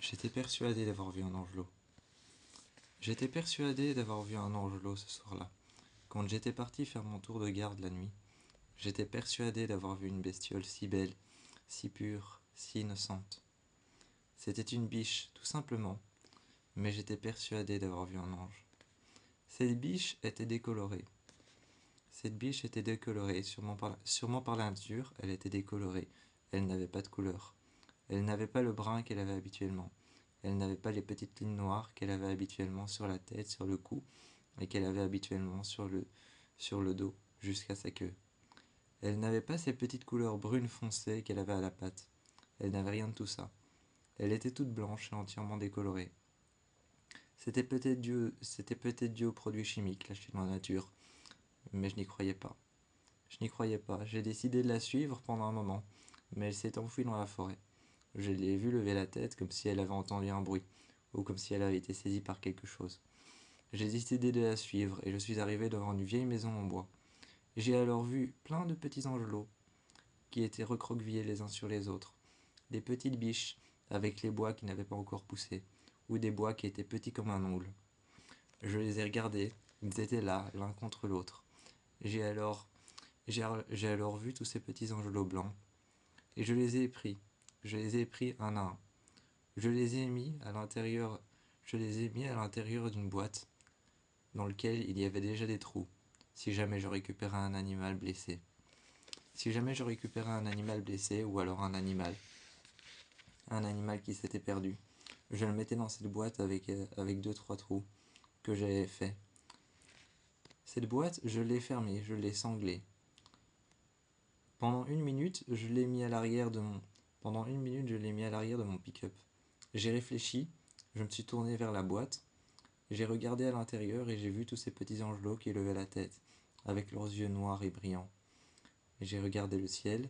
J'étais persuadé d'avoir vu un angelot. J'étais persuadé d'avoir vu un angelot ce soir-là. Quand j'étais parti faire mon tour de garde la nuit, j'étais persuadé d'avoir vu une bestiole si belle, si pure, si innocente. C'était une biche, tout simplement, mais j'étais persuadé d'avoir vu un ange. Cette biche était décolorée. Cette biche était décolorée, sûrement par la nature, elle était décolorée. Elle n'avait pas de couleur. Elle n'avait pas le brun qu'elle avait habituellement. Elle n'avait pas les petites lignes noires qu'elle avait habituellement sur la tête, sur le cou, et qu'elle avait habituellement sur le dos, jusqu'à sa queue. Elle n'avait pas ces petites couleurs brunes foncées qu'elle avait à la patte. Elle n'avait rien de tout ça. Elle était toute blanche et entièrement décolorée. C'était peut-être dû aux produits chimiques lâchés dans la nature, mais je n'y croyais pas. Je n'y croyais pas. J'ai décidé de la suivre pendant un moment, mais elle s'est enfuie dans la forêt. Je l'ai vue lever la tête comme si elle avait entendu un bruit, ou comme si elle avait été saisie par quelque chose. J'ai décidé de la suivre et je suis arrivé devant une vieille maison en bois. J'ai alors vu plein de petits angelots qui étaient recroquevillés les uns sur les autres. Des petites biches avec les bois qui n'avaient pas encore poussé, ou des bois qui étaient petits comme un ongle. Je les ai regardés, ils étaient là, l'un contre l'autre. J'ai alors, j'ai alors vu tous ces petits angelots blancs, et je les ai pris. Je les ai pris un à un. Je les ai mis à l'intérieur, je les ai mis à l'intérieur d'une boîte dans laquelle il y avait déjà des trous, si jamais je récupérais un animal blessé. Si jamais je récupérais un animal blessé ou alors un animal qui s'était perdu, je le mettais dans cette boîte avec 2-3 trous que j'avais fait. Cette boîte, je l'ai fermée, je l'ai sanglée. Pendant une minute, je l'ai mis à l'arrière de mon pick-up. J'ai réfléchi, je me suis tourné vers la boîte. J'ai regardé à l'intérieur et j'ai vu tous ces petits angelots qui levaient la tête, avec leurs yeux noirs et brillants. J'ai regardé le ciel,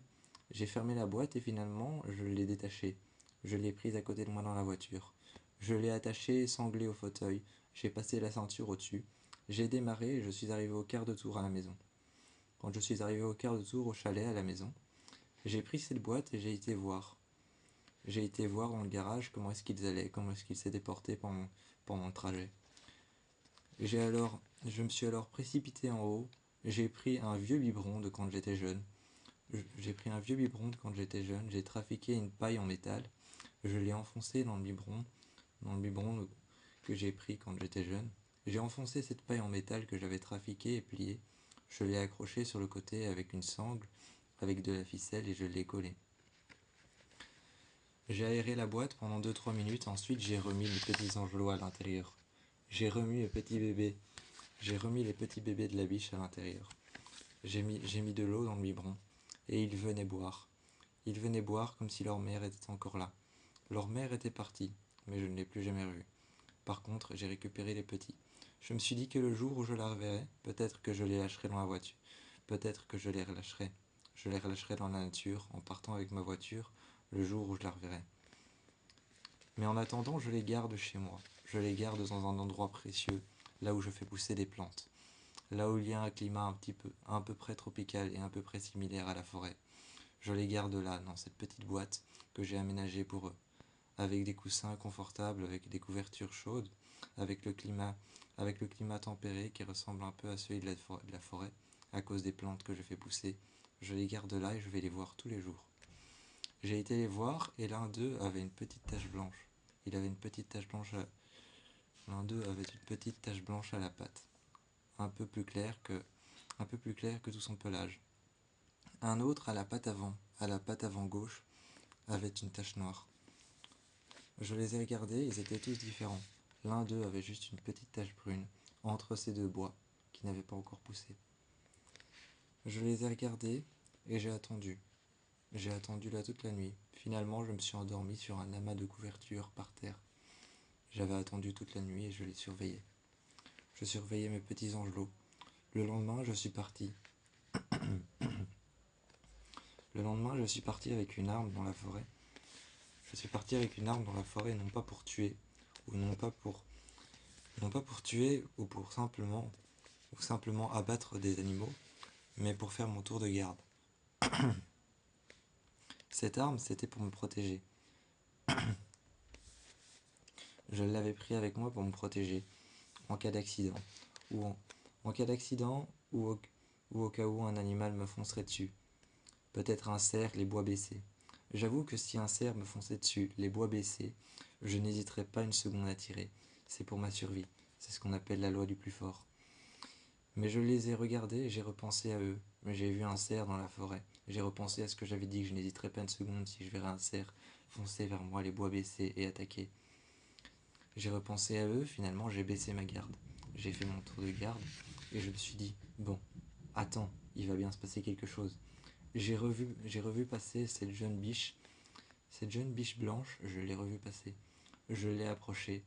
j'ai fermé la boîte et finalement je l'ai détachée. Je l'ai prise à côté de moi dans la voiture. Je l'ai attachée sanglée au fauteuil, j'ai passé la ceinture au-dessus. J'ai démarré et je suis arrivé au quart de tour à la maison. Quand je suis arrivé au quart de tour au chalet à la maison, j'ai pris cette boîte et j'ai été voir. J'ai été voir dans le garage comment est-ce qu'ils allaient, comment est-ce qu'ils s'étaient portés pendant le trajet. Je me suis alors précipité en haut. J'ai pris un vieux biberon de quand j'étais jeune. J'ai trafiqué une paille en métal. Je l'ai enfoncé dans le biberon que j'ai pris quand j'étais jeune. J'ai enfoncé cette paille en métal que j'avais trafiquée et pliée. Je l'ai accrochée sur le côté avec une sangle, avec de la ficelle et je l'ai collée. J'ai aéré la boîte pendant 2-3 minutes, ensuite j'ai remis les petits angelots à l'intérieur. J'ai remis les petits bébés de la biche à l'intérieur. J'ai mis de l'eau dans le biberon et ils venaient boire. Ils venaient boire comme si leur mère était encore là. Leur mère était partie, mais je ne l'ai plus jamais revue. Par contre, j'ai récupéré les petits. Je me suis dit que le jour où je la reverrai, peut-être que je les lâcherai dans la voiture. Peut-être que je les relâcherai. Je les relâcherai dans la nature en partant avec ma voiture le jour où je la reverrai. Mais en attendant, je les garde chez moi. Je les garde dans un endroit précieux, là où je fais pousser des plantes. Là où il y a un climat un peu près tropical et un peu près similaire à la forêt. Je les garde là, dans cette petite boîte que j'ai aménagée pour eux, avec des coussins confortables, avec des couvertures chaudes, avec le climat tempéré qui ressemble un peu à celui de la forêt, à cause des plantes que je fais pousser. Je les garde là et je vais les voir tous les jours. J'ai été les voir et l'un d'eux avait une petite tache blanche. L'un d'eux avait une petite tache blanche à la patte, un peu plus claire que tout son pelage. Un autre à la patte avant gauche, avait une tache noire. Je les ai regardés, ils étaient tous différents. L'un d'eux avait juste une petite tache brune entre ces deux bois qui n'avaient pas encore poussé. Je les ai regardés et j'ai attendu. J'ai attendu là toute la nuit. Finalement, je me suis endormi sur un amas de couverture par terre. J'avais attendu toute la nuit et je les surveillais. Je surveillais mes petits angelots. Le lendemain, je suis parti. Le lendemain, je suis parti avec une arme dans la forêt. Je suis parti avec une arme dans la forêt, non pas pour tuer, ou non pas pour tuer, ou simplement abattre des animaux, mais pour faire mon tour de garde. Cette arme, c'était pour me protéger. Je l'avais pris avec moi pour me protéger, en cas d'accident, ou en cas d'accident, ou au cas où un animal me foncerait dessus. Peut-être un cerf, les bois baissés. J'avoue que si un cerf me fonçait dessus, les bois baissés, je n'hésiterais pas une seconde à tirer. C'est pour ma survie. C'est ce qu'on appelle la loi du plus fort. Mais je les ai regardés et j'ai repensé à eux. J'ai vu un cerf dans la forêt. J'ai repensé à ce que j'avais dit, que je n'hésiterais pas une seconde si je verrais un cerf foncer vers moi, les bois baissés et attaquer. J'ai repensé à eux, finalement j'ai baissé ma garde. J'ai fait mon tour de garde et je me suis dit, bon, attends, il va bien se passer quelque chose. J'ai revu passer cette jeune biche blanche, je l'ai revue passer. Je l'ai approchée.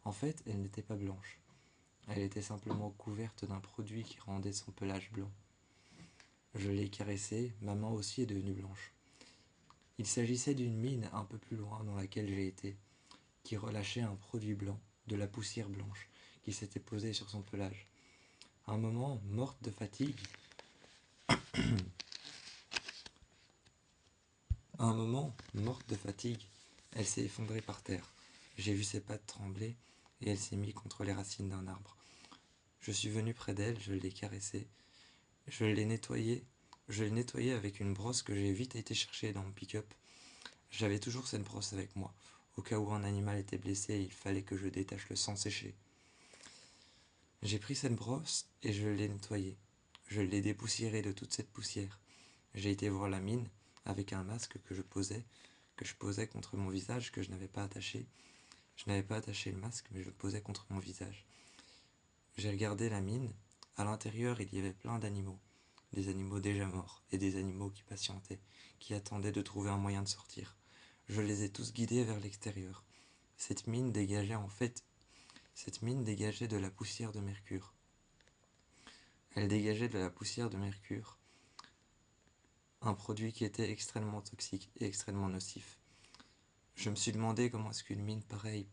En fait, elle n'était pas blanche. Elle était simplement couverte d'un produit qui rendait son pelage blanc. Je l'ai caressée, ma main aussi est devenue blanche. Il s'agissait d'une mine un peu plus loin dans laquelle j'ai été, qui relâchait un produit blanc, de la poussière blanche, qui s'était posée sur son pelage. À un moment, morte de fatigue, elle s'est effondrée par terre. J'ai vu ses pattes trembler et elle s'est mise contre les racines d'un arbre. Je suis venu près d'elle, je l'ai caressée, je l'ai nettoyée. Je l'ai nettoyée avec une brosse que j'ai vite été chercher dans mon pick-up. J'avais toujours cette brosse avec moi. Au cas où un animal était blessé, il fallait que je détache le sang séché. J'ai pris cette brosse et je l'ai nettoyée. Je l'ai dépoussiérée de toute cette poussière. J'ai été voir la mine avec un masque que je posais contre mon visage, que je n'avais pas attaché. Je n'avais pas attaché le masque, mais je le posais contre mon visage. J'ai regardé la mine. À l'intérieur, il y avait plein d'animaux. Des animaux déjà morts et des animaux qui patientaient, qui attendaient de trouver un moyen de sortir. Je les ai tous guidés vers l'extérieur. Cette mine dégageait de la poussière de mercure. Elle dégageait de la poussière de mercure, un produit qui était extrêmement toxique et extrêmement nocif. Je me suis demandé comment est-ce qu'une mine pareille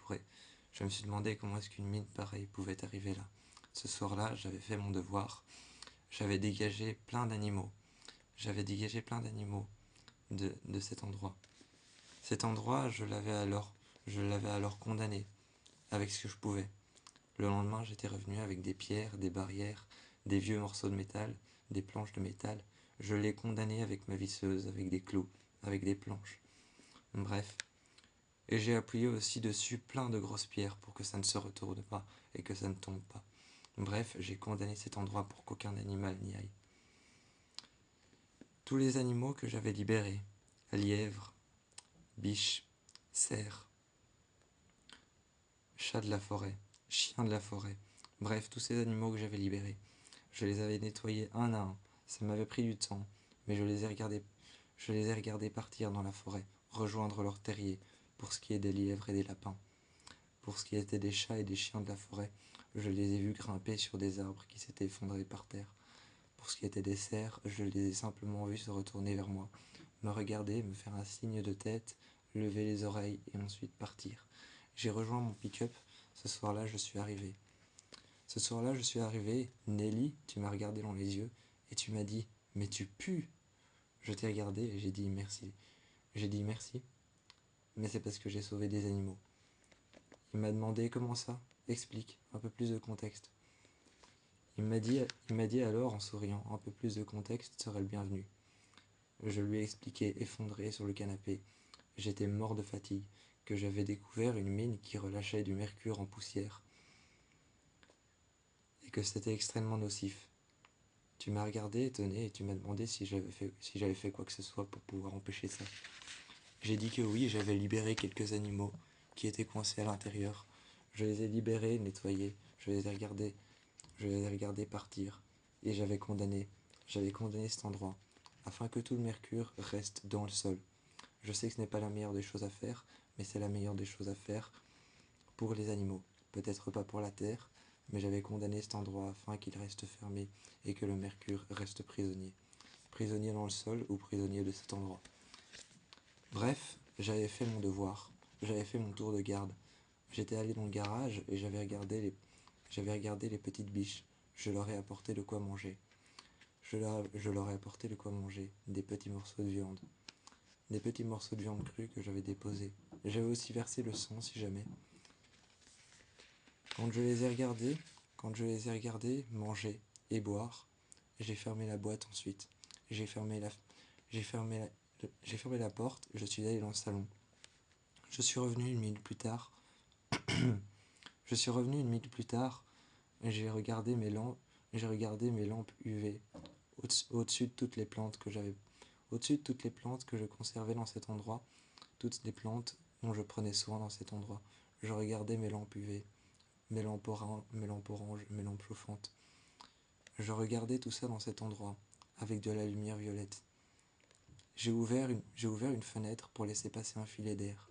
pouvait arriver là. Ce soir-là, j'avais fait mon devoir. J'avais dégagé plein d'animaux. De cet endroit. Cet endroit, je l'avais alors condamné avec ce que je pouvais. Le lendemain, j'étais revenu avec des pierres, des barrières, des vieux morceaux de métal, des planches de métal. Je l'ai condamné avec ma visseuse, avec des clous, avec des planches. Bref. Et j'ai appuyé aussi dessus plein de grosses pierres pour que ça ne se retourne pas et que ça ne tombe pas. Bref, j'ai condamné cet endroit pour qu'aucun animal n'y aille. Tous les animaux que j'avais libérés, lièvres, biches, cerfs, chats de la forêt, chiens de la forêt, bref, tous ces animaux que j'avais libérés, je les avais nettoyés un à un. Ça m'avait pris du temps, mais je les ai regardés partir dans la forêt, rejoindre leur terrier, pour ce qui est des lièvres et des lapins. Pour ce qui était des chats et des chiens de la forêt, je les ai vus grimper sur des arbres qui s'étaient effondrés par terre. Pour ce qui était des cerfs, je les ai simplement vus se retourner vers moi, me regarder, me faire un signe de tête, lever les oreilles et ensuite partir. J'ai rejoint mon pick-up. Ce soir-là, je suis arrivé. Nelly, tu m'as regardé dans les yeux et tu m'as dit « Mais tu pues !» Je t'ai regardé et j'ai dit merci. J'ai dit merci, mais c'est parce que j'ai sauvé des animaux. Il m'a demandé comment ça. Explique, un peu plus de contexte. Il m'a dit alors en souriant, un peu plus de contexte serait le bienvenu. Je lui ai expliqué, effondré sur le canapé. J'étais mort de fatigue, que j'avais découvert une mine qui relâchait du mercure en poussière, et que c'était extrêmement nocif. Tu m'as regardé étonné et tu m'as demandé si j'avais fait quoi que ce soit pour pouvoir empêcher ça. J'ai dit que oui, j'avais libéré quelques animaux qui étaient coincés à l'intérieur. Je les ai libérés, nettoyés, je les ai regardés partir, et j'avais condamné cet endroit, afin que tout le mercure reste dans le sol. Je sais que ce n'est pas la meilleure des choses à faire, mais c'est la meilleure des choses à faire pour les animaux. Peut-être pas pour la terre, mais j'avais condamné cet endroit afin qu'il reste fermé et que le mercure reste prisonnier. Prisonnier dans le sol ou prisonnier de cet endroit. Bref, j'avais fait mon devoir. J'avais fait mon tour de garde. J'étais allé dans le garage et j'avais regardé les petites biches. Je leur ai apporté de quoi manger. Je leur ai apporté de quoi manger. Des petits morceaux de viande. Des petits morceaux de viande crue que j'avais déposés. J'avais aussi versé le sang si jamais. Quand je les ai regardés manger et boire, j'ai fermé la boîte ensuite. J'ai fermé la, j'ai fermé j'ai fermé la porte, je suis allé dans le salon. Je suis revenu une minute plus tard. Je suis revenu une minute plus tard. J'ai regardé mes lampes UV au-dessus de toutes les plantes que j'avais, au-dessus de toutes les plantes que je conservais dans cet endroit, toutes les plantes dont je prenais soin dans cet endroit. Je regardais mes lampes UV, mes lampes oranges, mes lampes chauffantes. Je regardais tout ça dans cet endroit, avec de la lumière violette. J'ai ouvert une fenêtre pour laisser passer un filet d'air.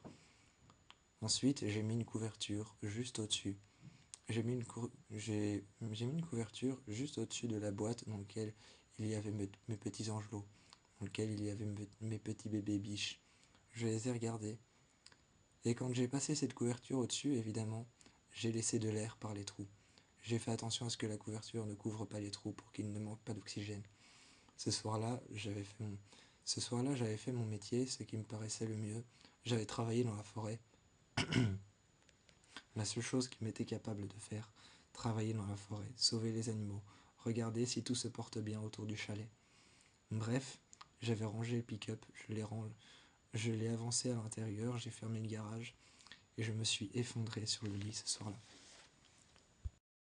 Ensuite, j'ai mis une couverture juste au-dessus. J'ai mis une couverture juste au-dessus de la boîte dans laquelle il y avait mes petits angelots, dans laquelle il y avait mes petits bébés biches. Je les ai regardés. Et quand j'ai passé cette couverture au-dessus, évidemment, j'ai laissé de l'air par les trous. J'ai fait attention à ce que la couverture ne couvre pas les trous pour qu'il ne manque pas d'oxygène. Ce soir-là, j'avais fait mon métier, ce qui me paraissait le mieux. J'avais travaillé dans la forêt. La seule chose qui m'était capable de faire, travailler dans la forêt, sauver les animaux, regarder si tout se porte bien autour du chalet. Bref, j'avais rangé le pick-up, je l'ai avancé à l'intérieur, j'ai fermé le garage et je me suis effondré sur le lit ce soir-là.